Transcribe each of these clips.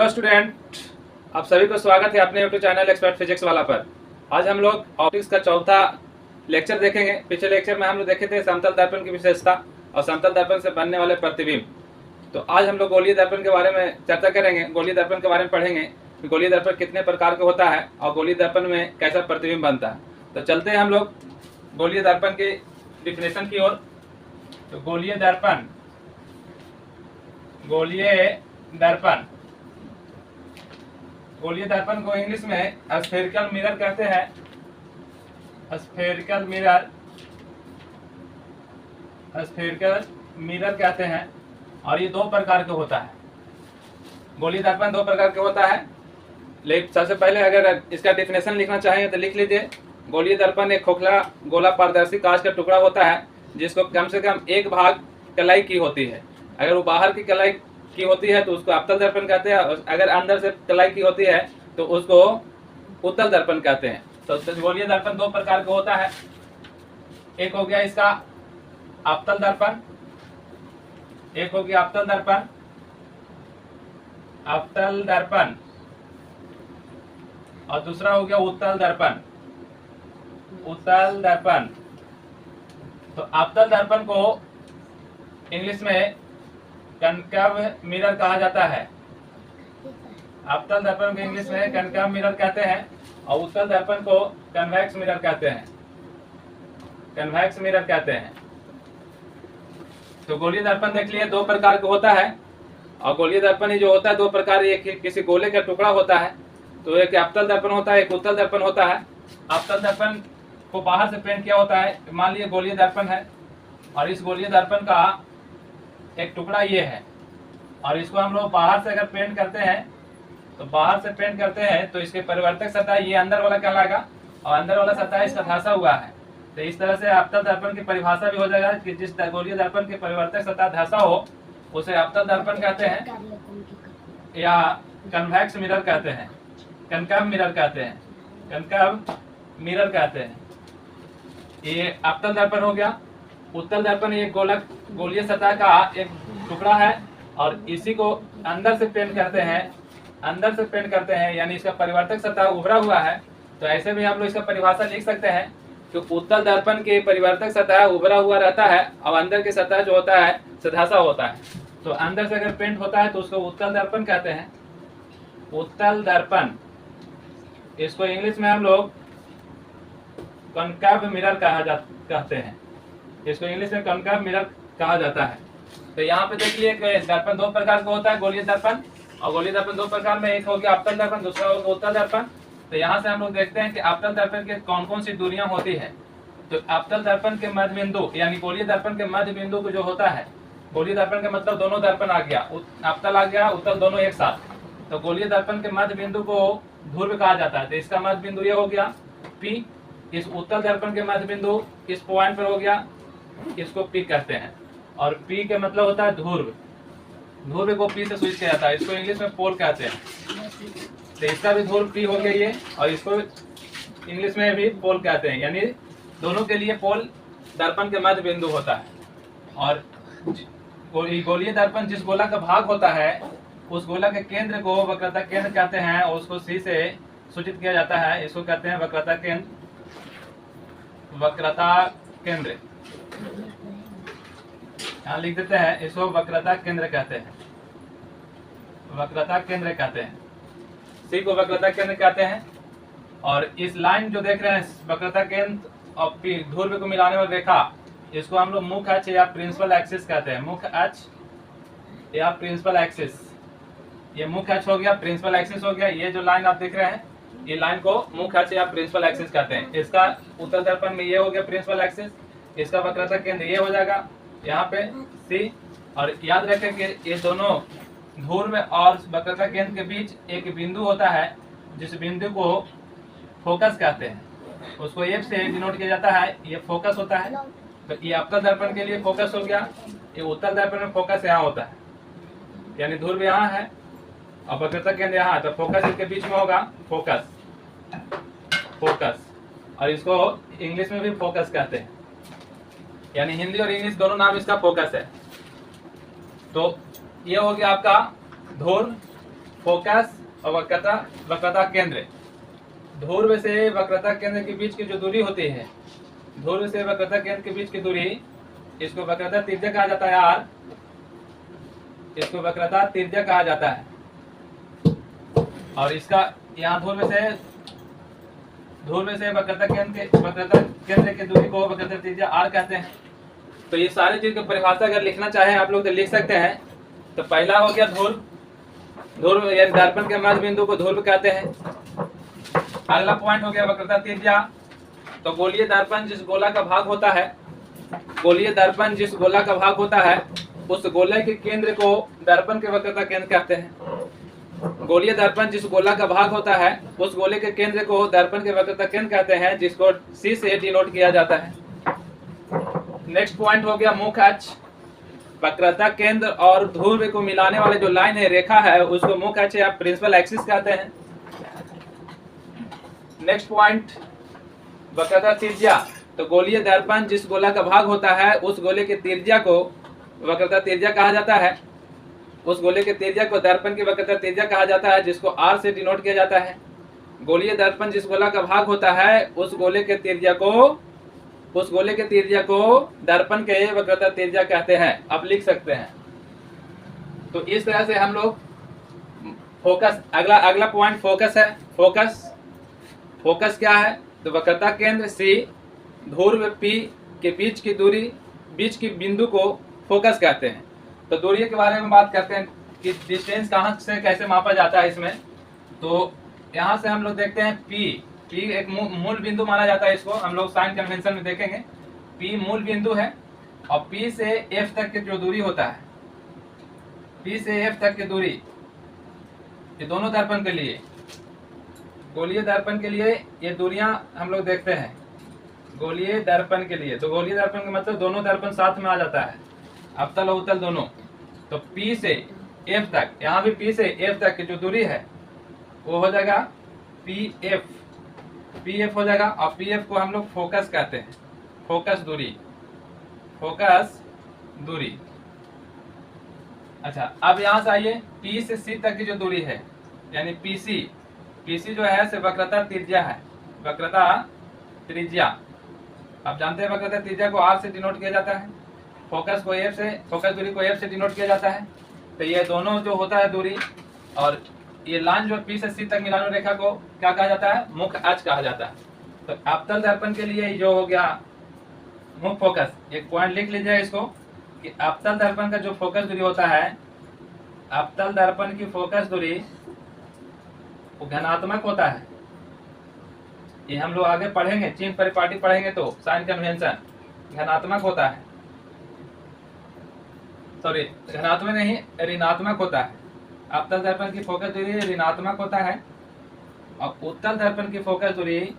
Hello student, आप सभी को स्वागत है अपने यूट्यूब चैनल एक्सपर्ट फिजिक्स वाला पर। आज हम लोग ऑप्टिक्स का चौथा लेक्चर देखेंगे। पिछले लेक्चर में हम लोग देखे थे समतल दर्पण की विशेषता और समतल दर्पण से बनने वाले प्रतिबिंब। तो आज हम लोग गोलीय दर्पण के बारे में चर्चा करेंगे, गोलीय दर्पण के बारे में पढ़ेंगे कि गोलीय दर्पण कितने प्रकार का होता है और गोलीय दर्पण में कैसा प्रतिबिंब बनता है। तो चलते हैं हम लोग गोलीय दर्पण की डिफिनेशन की ओर। तो गोलीय दर्पण गोलीय दर्पण को इंग्लिश में स्फेरिकल मिरर कहते हैं। स्फेरिकल मिरर कहते हैं और ये दो प्रकार का होता है। गोलीय दर्पण दो प्रकार का होता है। लेकिन सबसे पहले अगर इसका डिफिनेशन लिखना चाहेंगे तो लिख लीजिए। गोलीय दर्पण एक खोखला गोला पारदर्शी कांच का टुकड़ा होता है जिसको कम से कम एक भाग कलाई की होती है। अगर वो बाहर की कलाई की होती है तो उसको अवतल दर्पण कहते हैं, और अगर अंदर से कलाई की होती है तो उसको उत्तल दर्पण कहते हैं। तो गोलीय दर्पण दो प्रकार का होता है। एक हो गया इसका अवतल दर्पण, एक हो गया अवतल दर्पण और दूसरा हो गया उत्तल दर्पण। तो अवतल दर्पण को इंग्लिश में कनकेव मिरर कहा जाता है। अवतल दर्पण को इंग्लिश में कनकेव मिरर कहते हैं और उत्तल दर्पण को कन्वेक्स मिरर कहते हैं। तो गोलीय दर्पण देख लिए दो प्रकार का होता है और गोलीय दर्पण ही जो होता है दो प्रकार, एक किसी गोले का टुकड़ा होता है तो एक अवतल दर्पण होता है, एक उत्तल दर्पण होता है। अवतल दर्पण को बाहर से पेंट किया होता है। मान लीजिए गोलीय दर्पण है और इस गोलीय दर्पण का एक टुकड़ा ये है और इसको हम लोग बाहर से अगर पेंट करते हैं तो इसके परिवर्तक सतह ये अंदर वाला कहलाएगा और अंदर वाला सतह इसका धंसा हुआ है। तो इस तरह से अवतल दर्पण की परिभाषा भी हो जाएगा कि जिस गोलीय दर्पण के परिवर्तक सतह धंसा हो उसे अवतल दर्पण कहते हैं या कन्वेक्स मिरर कहते हैं, कनकेव मिरर कहते हैं। ये अवतल दर्पण हो गया। उत्तल दर्पण एक गोलीय सतह का एक टुकड़ा है और इसी को अंदर से पेंट करते हैं, यानी इसका परिवर्तक सतह उभरा हुआ है। तो ऐसे भी हम लोग इसका परिभाषा लिख सकते हैं कि उत्तल दर्पण के परिवर्तक सतह उभरा हुआ रहता है और अंदर की सतह जो होता है सधासा होता है। तो अंदर से अगर पेंट होता है तो उसको उत्तल दर्पण कहते हैं। उत्तल दर्पण इसको इंग्लिश में हम लोग कनकेव मिरर कहते हैं। इसको इंग्लिश में कनकेव मिरर कहा जाता है। तो यहाँ पे देखिए दर्पण दो प्रकार का होता है, गोलीय दर्पण। और गोलीय दर्पण दो प्रकार में, एक हो गया अवतल दर्पण, दूसरा हो गया उत्तल दर्पण। तो यहाँ से हम लोग देखते हैं कि अवतल दर्पण के कौन कौन सी दूरियां होती है। तो अवतल दर्पण के मध्य बिंदु यानी गोलीय दर्पण के मध्य बिंदु को जो होता है, गोलीय दर्पण का मतलब दोनों दर्पण आ गया, अवतल आ गया, उत्तल दोनों एक साथ। तो गोलीय दर्पण के मध्य बिंदु को ध्रुव कहा जाता है। तो इसका मध्य बिंदु ये हो गया P। इस उत्तल दर्पण के मध्य बिंदु इस पॉइंट पर हो गया, इसको P कहते हैं। और P के मतलब होता है ध्रुव को P से सूचित किया जाता है। इसको इंग्लिश में पोल कहते हैं। तो इसका भी ध्रुव P हो गया ये, और इसको इंग्लिश में भी पोल कहते हैं। यानी दोनों के लिए पोल दर्पण के मध्य बिंदु होता है। और गोलीय दर्पण जिस गोला का भाग होता है उस गोला के केंद्र को वक्रता केंद्र कहते हैं और उसको C से सूचित किया जाता है। इसको कहते हैं वक्रता केंद्र। यहाँ लिख देते हैं, इसको वक्रता केंद्र कहते हैं। C को वक्रता केंद्र कहते हैं। और इस लाइन जो देख रहे हैं वक्रता केंद्र और ध्रुव को मिलाने वाली रेखा, इसको हम लोग मुख्य अक्ष या प्रिंसिपल एक्सिस कहते हैं। मुख्य अक्ष या प्रिंसिपल एक्सिस, ये मुख्य अक्ष हो गया, प्रिंसिपल एक्सिस हो गया। ये जो लाइन आप देख रहे हैं ये लाइन को मुख्य अक्ष या प्रिंसिपल एक्सिस कहते हैं। इसका उत्तल दर्पण में ये हो गया प्रिंसिपल एक्सिस, इसका वक्रता केंद्र ये हो जाएगा यहाँ पे C। और याद रखें कि ये दोनों ध्रुव और वक्रता केंद्र के बीच एक बिंदु होता है जिस बिंदु को फोकस कहते हैं। उसको F से डिनोट किया जाता है, ये फोकस होता है। तो ये अवतल दर्पण के लिए फोकस हो गया, ये उत्तल दर्पण में फोकस यहाँ होता है, यानी ध्रुव यहाँ है और वक्रता केंद्र यहाँ है। तो फोकस इसके बीच में होगा, फोकस। और इसको इंग्लिश में भी फोकस कहते हैं, यानी हिंदी और इंग्लिश दोनों नाम इसका फोकस है। तो ये हो गया आपका ध्रुव फोकस और वक्रता केंद्र। ध्रुव से वक्रता केंद्र के बीच की जो दूरी होती है, ध्रुव से वक्रता केंद्र के बीच की दूरी, इसको वक्रता त्रिज्या कहा जाता है आर, इसको वक्रता त्रिज्या कहा जाता है। और इसका यहाँ ध्रुव से वक्रता केंद्र की दूरी को वक्रता त्रिज्या आर कहते हैं। तो ये सारी चीज की परिभाषा अगर लिखना चाहे आप लोग तो लिख सकते हैं। तो पहला हो गया ध्रुव यानी दर्पण के मध्य बिंदु को ध्रुव कहते हैं। अगला पॉइंट हो गया वक्रता त्रिज्या। तो गोलीय दर्पण जिस गोला का भाग होता है, गोलीय दर्पण जिस गोला का भाग होता है उस गोले के केंद्र को दर्पण के वक्रता केंद्र कहते हैं। गोलीय दर्पण जिस गोला का भाग होता है उस गोले के केंद्र को दर्पण के वक्रता केंद्र कहते हैं, जिसको सी से डिनोट किया जाता है। नेक्स्ट पॉइंट हो गया मुख्य अक्ष। वक्रता केंद्र और ध्रुव को मिलाने वाले जो लाइन है, रेखा है, उसको मुख्य अक्ष या प्रिंसिपल एक्सिस कहते हैं। नेक्स्ट पॉइंट वक्रता त्रिज्या। तो गोलीय दर्पण जिस गोला का भाग होता है उस गोले के त्रिज्या को वक्रता त्रिज्या कहा जाता है। उस गोले के त्रिज्या को दर्पण की वक्रता त्रिज्या कहा जाता है, जिसको आर से डिनोट किया जाता है। गोलीय दर्पण जिस गोला का भाग होता है उस गोले के त्रिज्या को दर्पण के वक्रता त्रिज्या कहते हैं। आप लिख सकते हैं। तो इस तरह से हम लोग फोकस, अगला पॉइंट फोकस है। फोकस क्या है? तो वक्रता केंद्र सी, ध्रुव पी के बीच की दूरी, बीच की बिंदु को फोकस कहते हैं। तो दूरी के बारे में बात करते हैं कि डिस्टेंस कहाँ से कैसे मापा जाता है इसमें। तो यहाँ से हम लोग देखते हैं पी एक मूल बिंदु माना जाता है। इसको हम लोग साइन कन्वेंशन में देखेंगे। पी मूल बिंदु है और पी से एफ तक की जो दूरी होता है, पी से एफ तक की दूरी, ये दोनों दर्पण के लिए, गोलीय दर्पण के लिए ये दूरियां हम लोग देखते हैं। गोलीय दर्पण के लिए, तो गोलीय दर्पण का मतलब दोनों दर्पण साथ में आ जाता है, अवतल और उत्तल दोनों। तो P से F तक, यहाँ भी P से F तक की जो दूरी है वो हो जाएगा PF हो जाएगा। और PF को हम लोग फोकस कहते हैं, फोकस दूरी। अच्छा, अब यहाँ से आइए, P से C तक की जो दूरी है यानी PC जो है से वक्रता त्रिज्या है, वक्रता त्रिज्या। आप जानते हैं वक्रता त्रिज्या को R से डिनोट किया जाता है, फोकस दूरी को F से डिनोट किया जाता है। तो ये दोनों जो होता है दूरी, और ये लाइन जो P से C तक मिलाने रेखा को क्या कहा जाता है? मुख्य अक्ष कहा जाता है। तो अवतल दर्पण के लिए जो हो गया मुख्य फोकस, एक पॉइंट लिख लीजिए इसको कि अवतल दर्पण का जो फोकस दूरी होता है, अवतल दर्पण की फोकस दूरी वो धनात्मक होता है। ये हम लोग आगे पढ़ेंगे, चिन्ह परिपाटी पढ़ेंगे तो साइन कन्वेंशन धनात्मक होता है, सॉरी धनात्मक नहीं, ऋणात्मक होता है। अवतल दर्पण की फोकस दूरी ऋणात्मक होता है और उत्तल दर्पण की फोकस दूरी,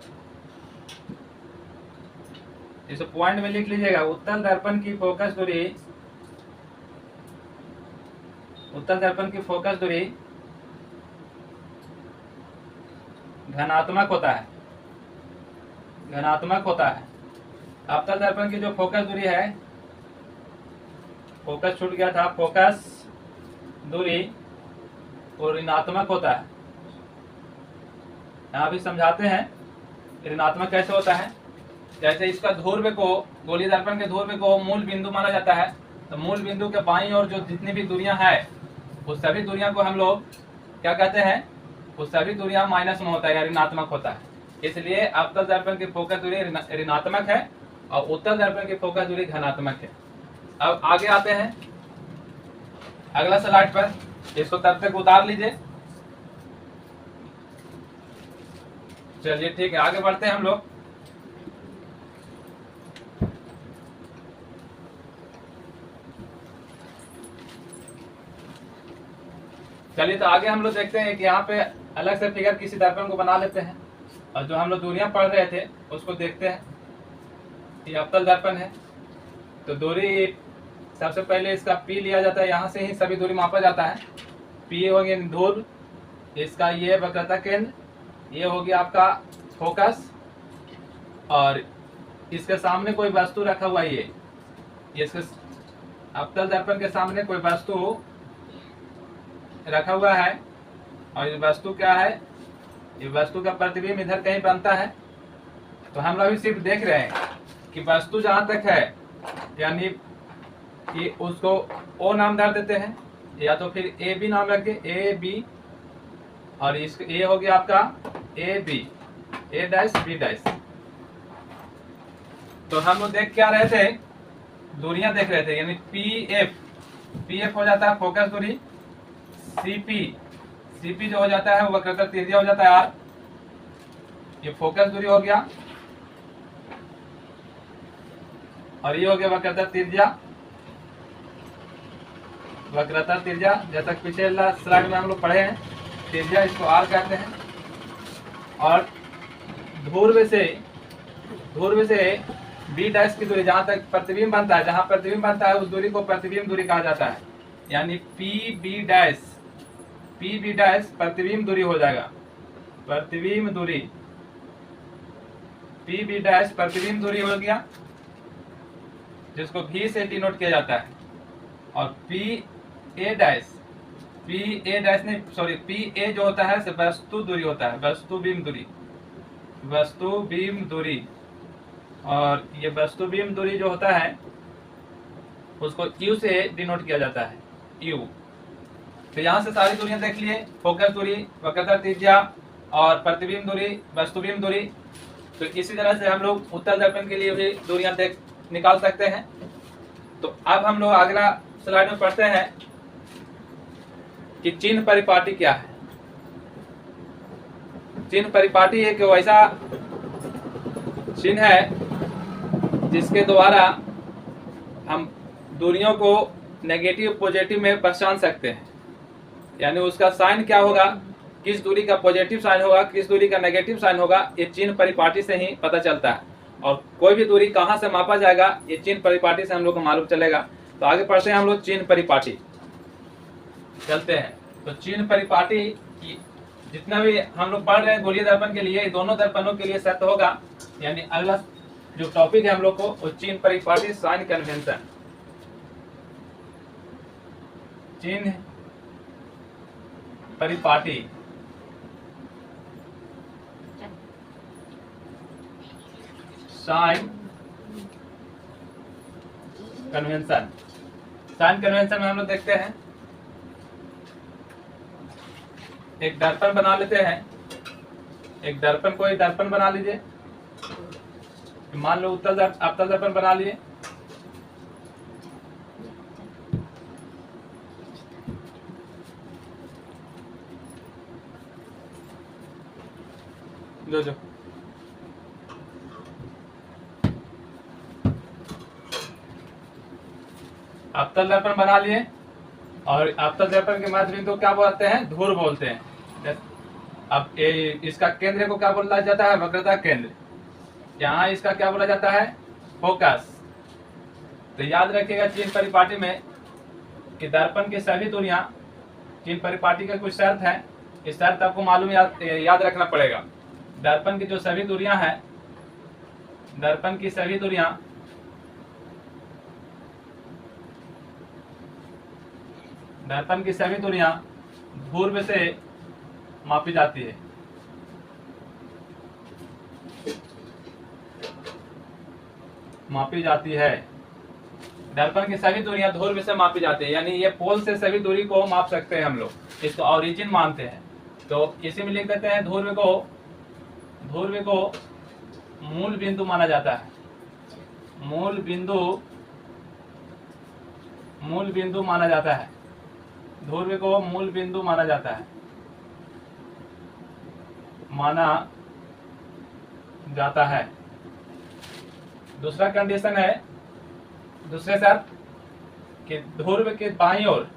इस पॉइंट में लिख लीजिएगा, उत्तल दर्पण की फोकस दूरी धनात्मक होता है। अवतल दर्पण की जो फोकस दूरी है, फोकस छूट गया था, फोकस दूरी वो ऋणात्मक होता है। यहाँ भी समझाते हैं ऋणात्मक कैसे होता है। जैसे इसका ध्रुव को, गोलीय दर्पण के ध्रुव को मूल बिंदु माना जाता है, तो मूल बिंदु के बाईं ओर जो जितनी भी दूरियां हैं उस सभी दूरियां को हम लोग क्या कहते हैं? उस सभी दूरियां माइनस में होता है या ऋणात्मक होता है। इसलिए अवतल दर्पण की फोकस दूरी ऋणात्मक है और उत्तल दर्पण की फोकस दूरी धनात्मक है। अब आगे आते हैं अगला स्लाइड पर, इसको तब तक उतार लीजिए। चलिए ठीक है, आगे बढ़ते हैं हम लोग। चलिए तो आगे हम लोग देखते हैं कि यहाँ पे अलग से फिगर किसी दर्पण को बना लेते हैं और जो हम लोग दूरियां पढ़ रहे थे उसको देखते हैं। ये अवतल दर्पण है, तो दूरी सबसे पहले इसका P लिया जाता है, यहाँ से ही सभी दूरी मापा जाता है। P हो गया ध्रुव, इसका ये वक्रता केंद्र, ये हो गया आपका फोकस, और इसके सामने कोई वस्तु रखा हुआ है, ये इसके अवतल दर्पण के सामने कोई वस्तु रखा हुआ है और ये वस्तु क्या है, ये वस्तु का प्रतिबिंब इधर कहीं बनता है। तो हम लोग अभी सिर्फ देख रहे हैं कि वस्तु जहां तक है, यानी कि उसको ओ नाम डाल देते हैं, या तो फिर ए बी नाम रख के ए बी, और इसका ए हो गया आपका A B, A dash B dash. तो हम लोग देख क्या रहे थे, दूरियां देख रहे थे, यानी पी एफ हो जाता है फोकस दूरी, सीपी जो हो जाता है वो वक्रता त्रिज्या हो जाता है आर, ये फोकस दूरी हो गया, और ये हो गया वक्रता त्रिज्या। वक्रता त्रिज्या जैसा पिछले स्लाइड में हम लोग पढ़े हैं, त्रिज्या इसको आर कहते हैं। और ध्रुव से बी डैश की दूरी, जहां तक प्रतिबिंब बनता है, जहां प्रतिबिंब बनता है उस दूरी को प्रतिबिंब दूरी कहा जाता है। यानी पी बी डैश प्रतिबिंब दूरी हो जाएगा, प्रतिबिंब दूरी, पी बी डैश प्रतिबिंब दूरी हो गया, जिसको भी से डिनोट किया जाता है। और पी ए डैश जो होता है वस्तु दूरी होता है, वस्तु बीम दूरी। और ये वस्तु बीम दूरी जो होता है उसको यू से डिनोट किया जाता है, यू। तो यहाँ से सारी दूरियां देख लिए, फोकस दूरी, वक्रता त्रिज्या और प्रतिबिंब दूरी, वस्तु बीम दूरी। तो इसी तरह से हम लोग उत्तल दर्पण के लिए भी दूरियां निकाल सकते हैं। तो अब हम लोग अगला स्लाइड में पढ़ते हैं कि चिन्ह परिपाटी क्या है। चिन्ह परिपाटी एक वैसा चिन्ह है जिसके द्वारा हम दूरियों को नेगेटिव पॉजिटिव में पहचान सकते हैं। यानी उसका साइन क्या होगा, किस दूरी का पॉजिटिव साइन होगा, किस दूरी का नेगेटिव साइन होगा, ये चिन्ह परिपाटी से ही पता चलता है। और कोई भी दूरी कहाँ से मापा जाएगा, ये चिन्ह परिपाटी से हम लोग को मालूम चलेगा। तो आगे पढ़ते हैं हम लोग चिन्ह परिपाटी, चलते हैं। तो चिन्ह परिपाटी जितना भी हम लोग पढ़ रहे हैं गोलीय दर्पण के लिए, दोनों दर्पणों के लिए सत्य होगा। यानी अगला जो टॉपिक है हम लोग को वो चिन्ह परिपाटी, साइन कन्वेंशन। चिन्ह परिपाटी, साइन कन्वेंशन। साइन कन्वेंशन में हम लोग देखते हैं, एक दर्पण बना लेते हैं, एक दर्पण, कोई दर्पण बना लीजिए, मान लो अवतल दर्पण बना लिए। जो अवतल दर्पण बना लिए, और अवतल दर्पण के माध्यम को क्या बोलते हैं, ध्रुव बोलते हैं। अब इसका केंद्र को क्या बोला जाता है, वक्रता केंद्र। यहाँ इसका क्या बोला जाता है, फोकस। तो याद रखिएगा चिन्ह परिपाटी में कि दर्पण की सभी दूरियां, चिन्ह परिपाटी का कुछ शर्त है, इस शर्त आपको मालूम याद रखना पड़ेगा। दर्पण की जो सभी दूरियां हैं, दर्पण की सभी दूरियां ध्रुव से मापी जाती है। दर्पण की सभी दूरियां ध्रुव से मापी जाती है। यानी ये पोल से सभी दूरी को माप सकते हैं हम लोग, इसको ऑरिजिन मानते हैं। तो इसी में लिख देते हैं ध्रुव को मूल बिंदु माना जाता है। मूल बिंदु माना जाता है, ध्रुव को मूल बिंदु माना जाता है, दूसरा कंडीशन है, दूसरे शर्त कि ध्रुव के बाईं ओर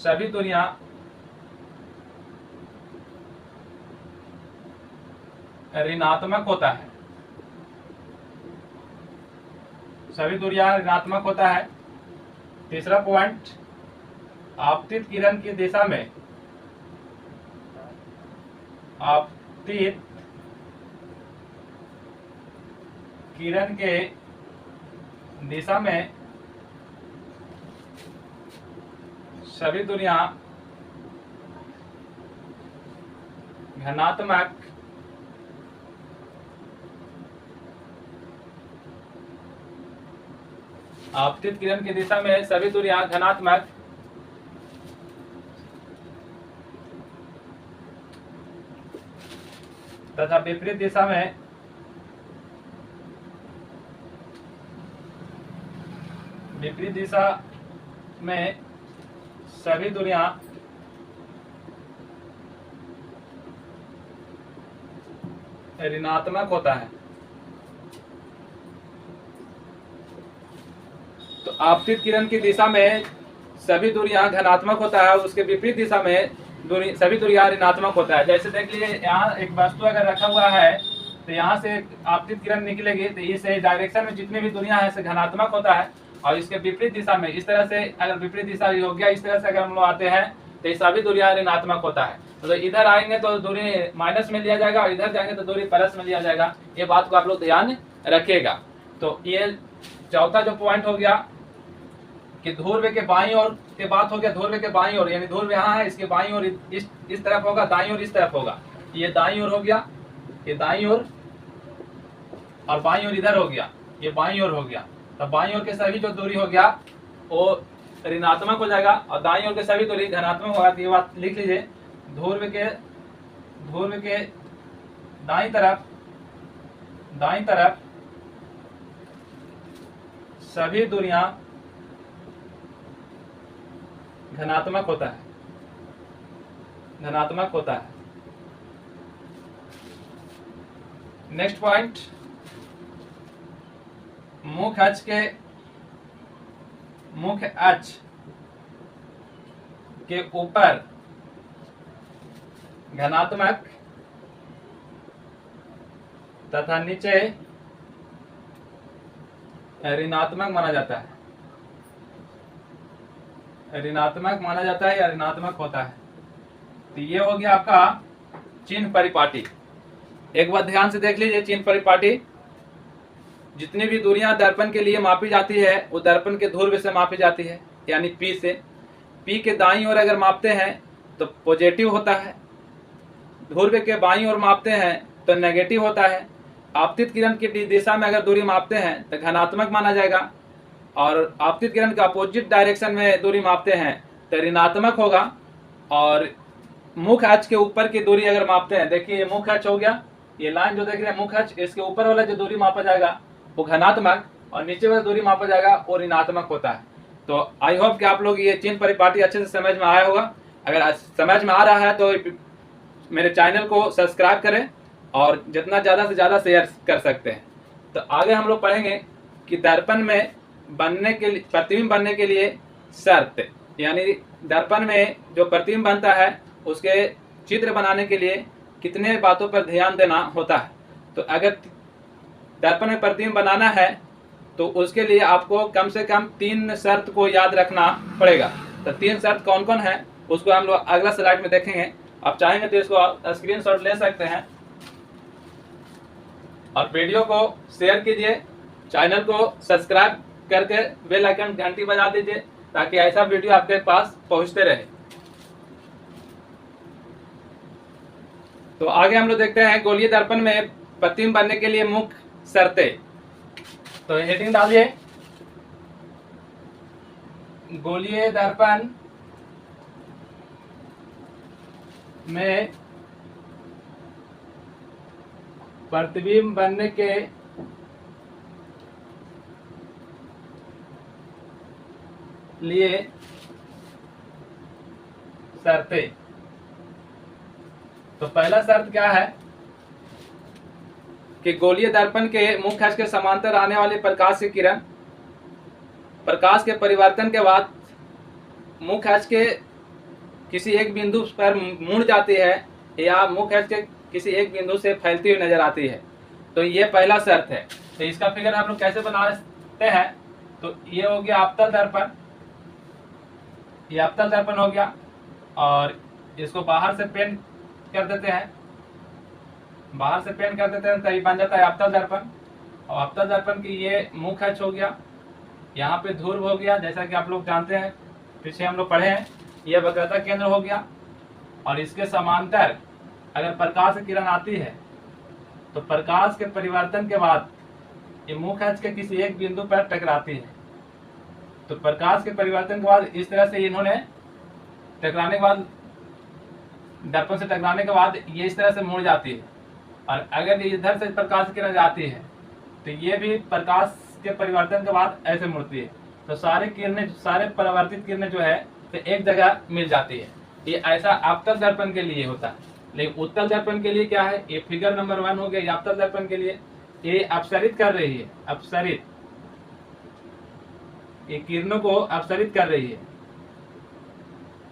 सभी दूरियां ऋणात्मक होता है, तीसरा पॉइंट, आपतित किरण की दिशा में आपतित किरण के दिशा में सभी दूरियां धनात्मक आपतित किरण की दिशा में सभी दूरियां धनात्मक तथा विपरीत दिशा में सभी दूरियां ऋणात्मक होता है। तो आपतित किरण की दिशा में सभी दूरियां धनात्मक होता है, उसके विपरीत दिशा में सभी दूरियां ऋणात्मक होता है। जैसे देख लीजिए, यहाँ एक वस्तु अगर रखा हुआ है तो यहाँ से आपतित किरण निकलेगी, तो इस डायरेक्शन में जितनी भी दूरियां है धनात्मक होता है, और इसके विपरीत दिशा में इस तरह से अगर विपरीत दिशा हो गया, इस तरह से अगर हम लोग आते हैं तो ये सभी दूरियां ऋणात्मक होता है। तो इधर आएंगे तो दूरी माइनस में लिया जाएगा, और इधर जाएंगे तो दूरी प्लस में लिया जाएगा। ये बात को आप लोग ध्यान रखिएगा। तो ये चौथा जो पॉइंट हो गया कि ध्रुव के बाईं ओर के बात हो गया, ध्रुव के बाईं ओर, यानी ध्रुव यहाँ है, इसके बाईं ओर इस तरफ होगा, दाईं ओर इस तरफ होगा। ये दाईं ओर हो गया, ये दाईं ओर, और बाईं ओर इधर हो गया, ये बाईं ओर हो गया। तो बाईं ओर के सभी जो दूरी हो गया वो ऋणात्मक हो जाएगा, और दाईं ओर के सभी दूरी धनात्मक होगा। तो ये बात लिख लीजिए, ध्रुव के दाईं तरफ सभी दूरियां धनात्मक होता है। नेक्स्ट पॉइंट, मुख्य अक्ष के ऊपर धनात्मक तथा नीचे ऋणात्मक माना जाता है। ऋणात्मक माना जाता है या ऋणात्मक होता है। तो ये हो गया आपका चिन्ह परिपाटी। एक बार ध्यान से देख लीजिए, चिन्ह परिपाटी जितनी भी दूरियां दर्पण के लिए मापी जाती है वो दर्पण के ध्रुव से मापी जाती है, यानी P से। P के दाईं ओर अगर मापते हैं तो पॉजिटिव होता है, ध्रुव के बाईं ओर मापते हैं तो नेगेटिव होता है। आपतित किरण की दिशा में अगर दूरी मापते हैं तो धनात्मक माना जाएगा, और आपतित किरण का अपोजिट डायरेक्शन में दूरी मापते हैं तो ऋणात्मक होगा। और मुख्य अक्ष के ऊपर की दूरी अगर मापते हैं, देखिए ये मुख्य अक्ष हो गया, ये लाइन जो देख रहे हैं मुख्य अक्ष, इसके ऊपर वाला जो दूरी मापा जाएगा वो धनात्मक, और नीचे वाला दूरी मापा जाएगा वो ऋणात्मक होता है। तो आई होप कि आप लोग ये चिन्ह परिपाटी अच्छे से समझ में आया होगा। अगर समझ में आ रहा है तो मेरे चैनल को सब्सक्राइब करें और जितना ज़्यादा से ज़्यादा शेयर कर सकते हैं। तो आगे हम लोग पढ़ेंगे कि दर्पण में बनने के लिए, प्रतिबिंब बनने के लिए शर्त, यानी दर्पण में जो प्रतिबिंब बनता है उसके चित्र बनाने के लिए कितने बातों पर ध्यान देना होता है। तो अगर दर्पण में प्रतिबिंब बनाना है तो उसके लिए आपको कम से कम 3 शर्त को याद रखना पड़ेगा। तो 3 शर्त कौन कौन है उसको हम लोग अगला स्लाइड में देखेंगे। आप चाहेंगे तो इसको स्क्रीनशॉट ले सकते हैं, और वीडियो को शेयर कीजिए, चैनल को सब्सक्राइब करके बेल आइकन घंटी बजा दीजिए ताकि ऐसा वीडियो आपके पास पहुंचते रहे। तो आगे हम लोग देखते हैं गोलीय दर्पण में प्रतिबिंब बनने के लिए मुख्य शर्तें। तो हेडिंग डालिए, गोलीय दर्पण में प्रतिबिंब बनने के लिए शर्तें। तो पहला शर्त क्या है कि गोलीय दर्पण के मुख्य अक्ष के समांतर आने वाले प्रकाश की किरण प्रकाश के परिवर्तन के बाद मुख्य अक्ष के किसी एक बिंदु पर मुड़ जाती है या मुख्य अक्ष के किसी एक बिंदु से फैलती हुई नजर आती है। तो ये पहला शर्त है। तो इसका फिगर आप लोग कैसे बनाते हैं, तो ये हो गया अवतल दर्पण, ये अवतल दर्पण हो गया, और इसको बाहर से पेंट कर देते हैं, तो ये बन जाता है अवतल दर्पण। और अवतल दर्पण की ये मुख्य अक्ष हो गया, यहाँ पे ध्रुव हो गया, जैसा कि आप लोग जानते हैं, पीछे हम लोग पढ़े हैं। ये वक्रता केंद्र हो गया, और इसके समांतर अगर प्रकाश की किरण आती है तो प्रकाश के परिवर्तन के बाद ये मुख्य अक्ष के किसी एक बिंदु पर टकराती है। तो प्रकाश के परिवर्तन के बाद इस तरह से इन्होंने टकराने के बाद, दर्पण से टकराने के बाद ये इस तरह से मुड़ जाती है, और अगर इधर से प्रकाश की किरण जाती है तो ये भी प्रकाश के परिवर्तन के बाद ऐसे मुड़ती है। तो सारे किरणें, सारे परावर्तित किरणें जो है तो एक जगह मिल जाती है। ये ऐसा अवतल दर्पण के लिए होता है। लेकिन उत्तल दर्पण के लिए क्या है, ये फिगर नंबर 1 हो गया। ये अवतल दर्पण के लिए ये अपसरित कर रही है, अपसरित, ये किरणों को अपसरित कर रही है,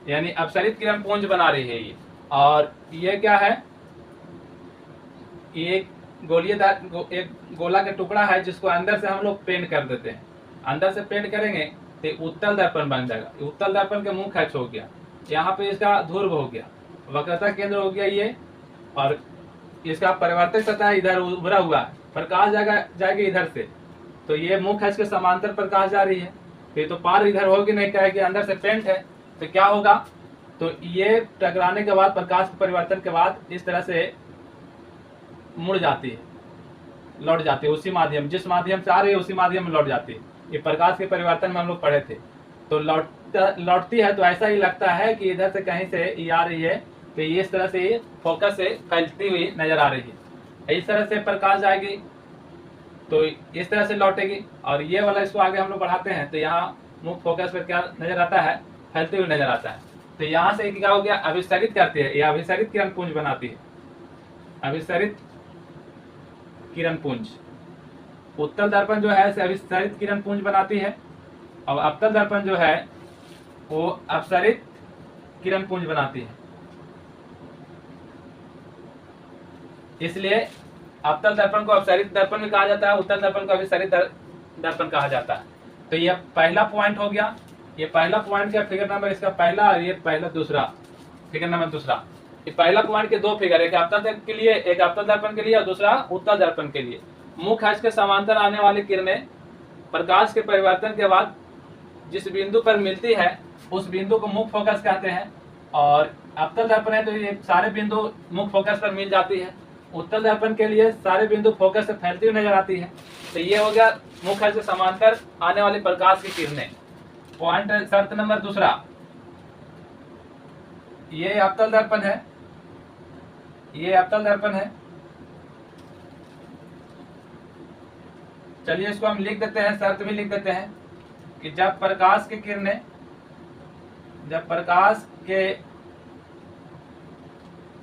यानी अपसरित किरण पुंज बना रही है ये। और ये क्या है, ये गोलीदार एक गोला का टुकड़ा है जिसको अंदर से हम लोग पेंट कर देते हैं। अंदर से पेंट करेंगे तो उत्तल दर्पण बन जाएगा। उत्तल दर्पण के मुख्य अक्ष हो गया, यहाँ पे इसका ध्रुव हो गया, वक्रता केंद्र हो गया ये, और इसका परिवर्तक सतह इधर उभरा हुआ है, प्रकाश जाएगी इधर से, तो ये मुख्य अक्ष के समांतर प्रकाश जा रही है। फिर तो पार इधर होगी नहीं, क्या है कि अंदर से पेंट है, तो क्या होगा, तो ये टकराने के बाद, प्रकाश के परिवर्तन के बाद इस तरह से मुड़ जाती है, लौट जाती है उसी माध्यम, जिस माध्यम से आ रही है उसी माध्यम में लौट जाती है। ये प्रकाश के परिवर्तन में हम लोग पढ़े थे। तो लौटती है तो ऐसा ही लगता है कि इधर से कहीं से ये आ रही है, तो ये इस तरह से फोकस से फैलती हुई नजर आ रही है। इस तरह से प्रकाश जाएगी तो इस तरह से लौटेगी, और ये वाला इसको आगे हम लोग बढ़ाते हैं तो यहाँ मुख्य फोकस पर क्या नजर आता है, फैलते हुए नजर आता है। तो यहाँ से क्या हो गया, अभिसरित करती है, यह अभिसरित किरण पुंज बनाती है, अभिसरित किरण पुंज। उत्तल दर्पण जो है अभिसरित किरण पुंज बनाती है, और अवतल दर्पण जो है वो अपसरित किरण पुंज बनाती है। इसलिए अवतल दर्पण को अपसरित दर्पण भी कहा जाता है, उत्तल दर्पण को अभिसरित दर्पण कहा जाता है। तो ये पहला पॉइंट हो गया, ये पहला पॉइंट का फिगर नंबर इसका पहला, और ये पहला दूसरा फिगर नंबर दूसरा। ये पहला पॉइंट के दो फिगर, एक अवतल दर्पण के लिए, एक अवतल दर्पण के लिए, और दूसरा उत्तल दर्पण के लिए। मुख्य अक्ष के समांतर आने वाली किरणें प्रकाश के परिवर्तन के बाद जिस बिंदु पर मिलती है उस बिंदु को मुख्य फोकस कहते हैं, और अवतल दर्पण है तो ये सारे बिंदु मुख्य फोकस पर मिल जाती है। उत्तल दर्पण के लिए सारे बिंदु फोकस से फैलती हुई नजर आती है। तो ये हो गया मुख्य अक्ष से समांतर आने वाली प्रकाश की किरणें। पॉइंट शर्त नंबर दूसरा, ये अवतल दर्पण है, ये अवतल दर्पण है। चलिए इसको हम लिख देते हैं, शर्त भी लिख देते हैं कि जब प्रकाश की किरणें, जब प्रकाश के,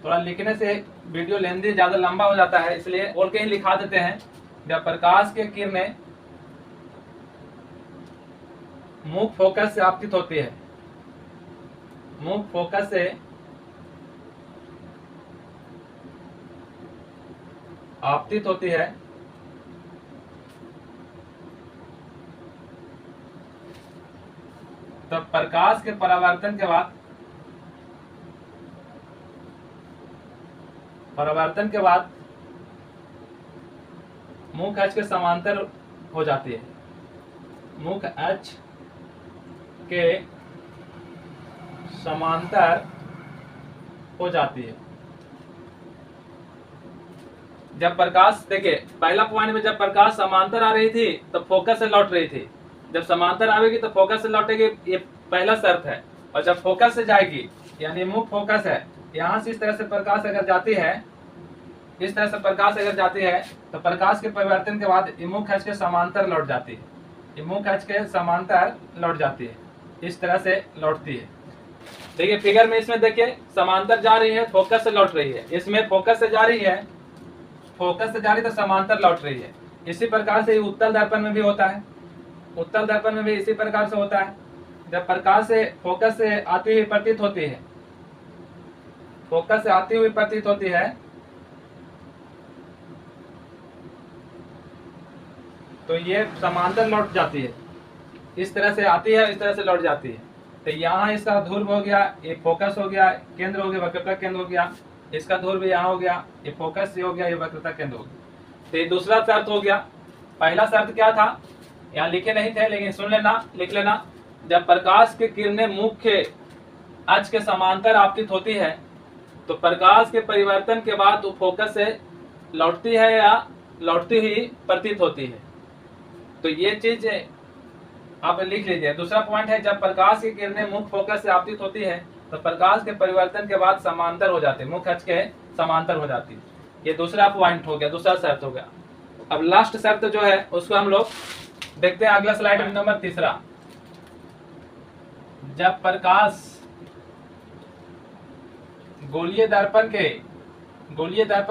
थोड़ा लिखने से वीडियो लेंदी ज्यादा लंबा हो जाता है इसलिए बोल के ही लिखा देते हैं। जब प्रकाश की किरणें मुख्य फोकस से आपतित होती है, मुख्य फोकस से आपतित होती है, तब प्रकाश के परावर्तन के बाद, परावर्तन के बाद मुख्य अक्ष के समांतर हो जाती है, मुख्य अक्ष के समांतर हो जाती है। जब प्रकाश, देखिए पहला पॉइंट में जब प्रकाश समांतर आ रही थी तो फोकस से लौट रही थी, जब समांतर आएगी तो फोकस से लौटेगी, ये पहला शर्त है। और जब फोकस से जाएगी, यानी मुख्य फोकस है, यहाँ से इस तरह से प्रकाश अगर जाती है, इस तरह से प्रकाश अगर जाती है तो प्रकाश के परिवर्तन के बाद ये मुख्य अक्ष के समांतर लौट जाती है, ये मुख्य अक्ष के समांतर लौट जाती है, इस तरह से लौटती है। देखिए फिगर में, इसमें देखिए समांतर जा रही है, फोकस से लौट रही है। इसमें फोकस से जा रही है, फोकस से जा रही तो समांतर लौट रही है। इसी प्रकार से उत्तल दर्पण में भी होता है, उत्तल दर्पण में भी इसी प्रकार से होता है। जब प्रकाश से फोकस से आती हुई प्रतीत होती है, फोकस से आती हुई प्रतीत होती है, तो ये समांतर लौट जाती है, इस तरह से आती है, इस तरह से लौट जाती है। तो यहाँ इसका ध्रुव हो गया, ये फोकस हो गया, केंद्र हो गया, वक्रता केंद्र हो गया। इसका ध्रुव यहाँ हो गया, ये फोकस से हो गया, ये वक्रता केंद्र हो गया। तो ये दूसरा शर्त हो गया। पहला शर्त क्या था यहाँ लिखे नहीं थे लेकिन सुन लेना, लिख लेना। जब प्रकाश की किरणें मुख्य अक्ष के समांतर आपतित होती है तो प्रकाश के परिवर्तन के बाद वो फोकस से लौटती है या लौटती हुई प्रतीत होती है। तो ये चीज आप लिख लीजिए। दूसरा पॉइंट है, जब प्रकाश की किरणें मुख्य फोकस से आपतित होती है तो प्रकाश के परिवर्तन के बाद समांतर हो जाते हैं, मुख्य अक्ष के समांतर हो जाती है। ये दूसरा पॉइंट हो गया, दूसरा शर्त हो गया। अब लास्ट शर्त जो है उसको हम लोग देखते हैं अगला स्लाइड नंबर 3। जब प्रकाश गोलीय दर्पण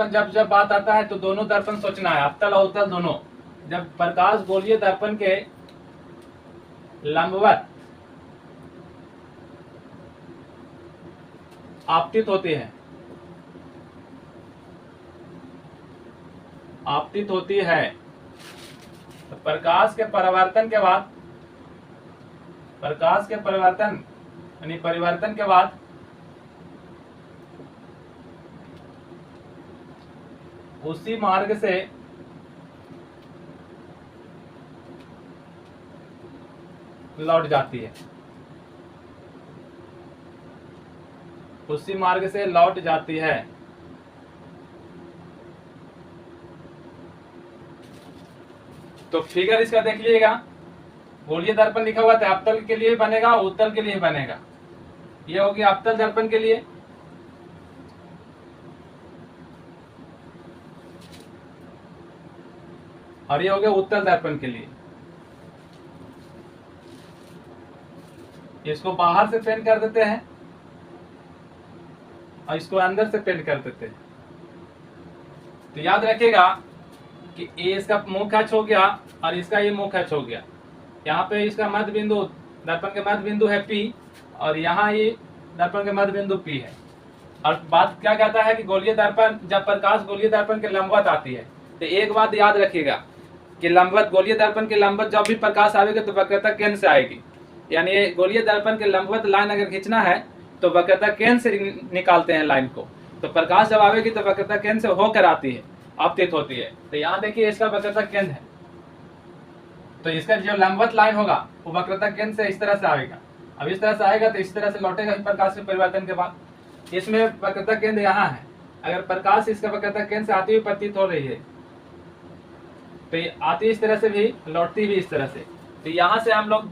जब बात आता है तो दोनों दर्पण सोचना है, अवतल और उत्तल दोनों। जब प्रकाश गोलीय दर्पण के लंबवत आपतित होती है तो प्रकाश के परिवर्तन के बाद उसी मार्ग से लौट जाती है, उसी मार्ग से लौट जाती है। तो फिगर इसका देख लीजिएगा, गोलीय दर्पण लिखा हुआ था, अवतल के लिए बनेगा, उत्तल के लिए बनेगा। ये हो गया अवतल दर्पण के लिए, और ये हो गया उत्तल दर्पण के लिए। इसको बाहर से पेंट कर देते हैं और इसको अंदर से पेंट कर देते हैं। तो याद रखिएगा कि ये इसका मुख्य अक्ष हो गया और इसका ये मुख्य अक्ष हो गया। यहाँ पे इसका मध्य बिंदु, दर्पण के मध्य बिंदु है P, और यहाँ ये दर्पण के मध्य बिंदु P है। और बात क्या कहता है कि गोलीय दर्पण, जब प्रकाश गोलीय दर्पण के लंबवत आती है तो एक बात याद रखिएगा कि लंबवत, गोलीय दर्पण के लंबवत जब भी प्रकाश आएगा तो वक्रता केंद्र से आएगी। यानी गोलीय दर्पण के लंबवत लाइन अगर खींचना है तो वक्रता केंद्र से निकालते हैं लाइन को। तो प्रकाश जब आएगी तो वक्रता केंद्र से होकर आती है, आपतित होती है। तो यहाँ देखिए इसका वक्रता केंद्र है, तो इसका जो लंबवत लाइन होगा वो वक्रता केंद्र से इस तरह से आएगा। अब इस तरह से आएगा तो इस तरह से लौटेगा प्रकाश के परिवर्तन के बाद। इसमें वक्रता केंद्र यहाँ है, अगर प्रकाश इसका वक्रता केंद्र से आती हुई प्रतीत हो रही है तो ये आती इस तरह से भी, लौटती भी इस तरह से। तो यहाँ से हम लोग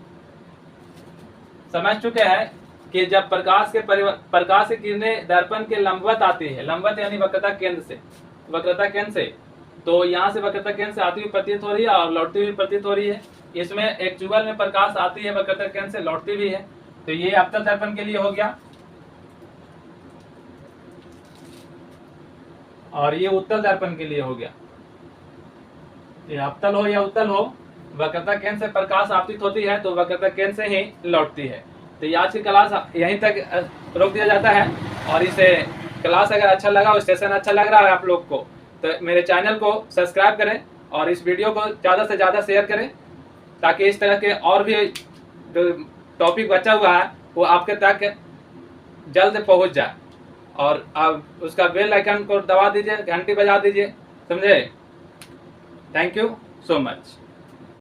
समझ चुके हैं कि जब प्रकाश की किरणें दर्पण के लंबवत आती है, लंबवत यानी वक्रता केंद्र से, तो यहाँ से वक्रता केंद्र से आती हुई प्रतीत हो रही है और लौटती हुई प्रतीत हो रही है। इसमें एक चुगल में प्रकाश आती है, वक्रता केंद्र से लौटती भी है। तो ये अवतल दर्पण के लिए हो गया, और ये उत्तल दर्पण के लिए हो गया। ये अवतल हो या उत्तल हो, वक्रता केंद्र से प्रकाश आपतित होती है तो वक्रता केंद्र से ही लौटती है। तो आज की क्लास यहीं तक रोक दिया जाता है। और इसे क्लास अगर अच्छा लगा, सेशन अच्छा लग रहा है आप लोग को, तो मेरे चैनल को सब्सक्राइब करें और इस वीडियो को ज़्यादा से ज़्यादा शेयर करें, ताकि इस तरह के और भी जो टॉपिक बचा हुआ है वो आपके तक जल्द पहुंच जाए। और आप उसका बेल आइकन को दबा दीजिए, घंटी बजा दीजिए, समझे। Thank you so much.